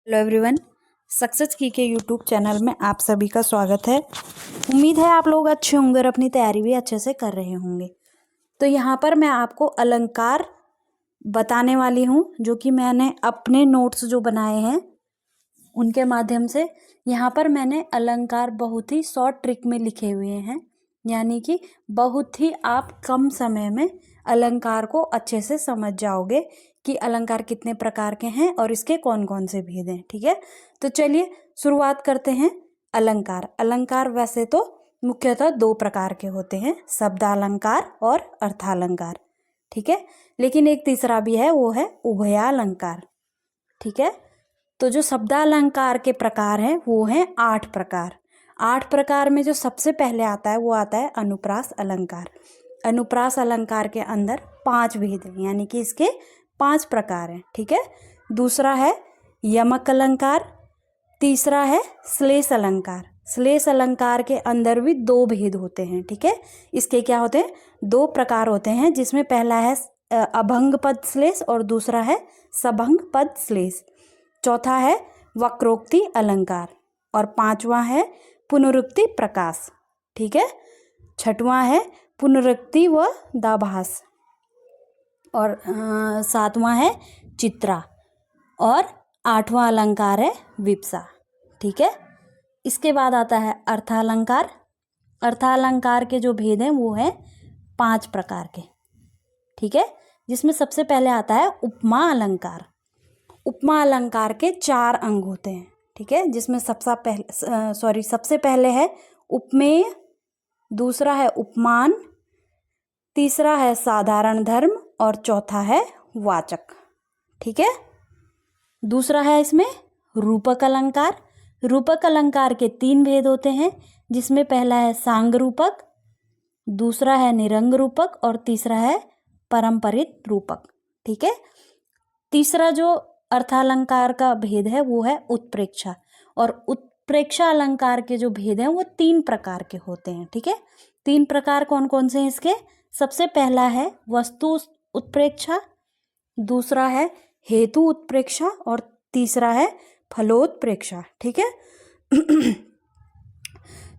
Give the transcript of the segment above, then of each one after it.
Hello everyone, success की के YouTube channel में आप सभी का स्वागत है। उम्मीद है आप लोग अच्छे होंगे और अपनी तैयारी भी अच्छे से कर रहे होंगे। तो यहाँ पर मैं आपको अलंकार बताने वाली हूँ, जो कि मैंने अपने नोट्स जो बनाए हैं उनके माध्यम से। यहाँ पर मैंने अलंकार बहुत ही शॉर्ट ट्रिक में लिखे हुए हैं, यानी कि बहुत ही आप कम समय में अलंकार को अच्छे से समझ जाओगे कि अलंकार कितने प्रकार के हैं और इसके कौन कौन से भेद हैं। ठीक है, तो चलिए शुरुआत करते हैं। अलंकार अलंकार वैसे तो मुख्यतः दो प्रकार के होते हैं, शब्दालंकार और अर्थालंकार। ठीक है, लेकिन एक तीसरा भी है, वो है उभयालंकार। ठीक है, तो जो शब्दालंकार के प्रकार हैं वो हैं 8 प्रकार। 8 प्रकार में जो सबसे पहले आता है वो आता है अनुप्रास अलंकार। अनुप्रास अलंकार के अंदर 5 भेद हैं, यानी कि इसके 5 प्रकार हैं। ठीक है, दूसरा है यमक अलंकार, तीसरा है श्लेष अलंकार। श्लेष अलंकार के अंदर भी 2 भेद होते हैं। ठीक है, इसके क्या होते हैं, 2 प्रकार होते हैं, जिसमें पहला है अभंग पद श्लेष और दूसरा है सभंग पद श्लेष। चौथा है वक्रोक्ति अलंकार और 5वां है पुनरुक्ति प्रकाश। ठीक है, 6वां है पुनरुक्ति व दाभास और 7वां है चित्रा और 8वां अलंकार है विप्सा। ठीक है, इसके बाद आता है अर्थालंकार। अर्थालंकार के जो भेद हैं वो है 5 प्रकार के। ठीक है, जिसमें सबसे पहले आता है उपमा अलंकार। उपमा अलंकार के 4 अंग होते हैं। ठीक है, जिसमें सबसे पहले है उपमेय, दूसरा है उपमान, तीसरा है साधारण धर्म और चौथा है वाचक। ठीक है, दूसरा है इसमें रूपक अलंकार। रूपक अलंकार के 3 भेद होते हैं, जिसमें पहला है सांग रूपक, दूसरा है निरंग रूपक और तीसरा है परंपरित रूपक। ठीक है, तीसरा जो अर्थालंकार का भेद है वो है उत्प्रेक्षा, और उत्प्रेक्षा अलंकार के जो भेद हैं वो 3 प्रकार के होते हैं। ठीक है, 3 प्रकार कौन कौन से हैं इसके, सबसे पहला है वस्तु उत्प्रेक्षा, दूसरा है हेतु उत्प्रेक्षा और तीसरा है फलोत्प्रेक्षा। ठीक है,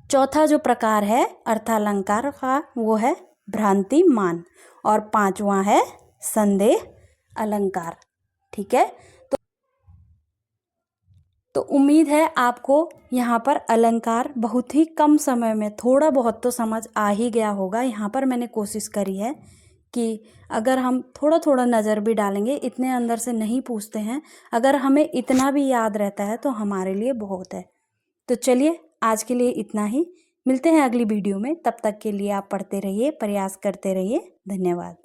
चौथा जो प्रकार है अर्थालंकार का वो है भ्रांति मान और 5वां है संदेह अलंकार। ठीक है, तो उम्मीद है आपको यहाँ पर अलंकार बहुत ही कम समय में थोड़ा बहुत तो समझ आ ही गया होगा। यहाँ पर मैंने कोशिश करी है कि अगर हम थोड़ा थोड़ा नज़र भी डालेंगे, इतने अंदर से नहीं पूछते हैं, अगर हमें इतना भी याद रहता है तो हमारे लिए बहुत है। तो चलिए आज के लिए इतना ही, मिलते हैं अगली वीडियो में। तब तक के लिए आप पढ़ते रहिए, प्रयास करते रहिए। धन्यवाद।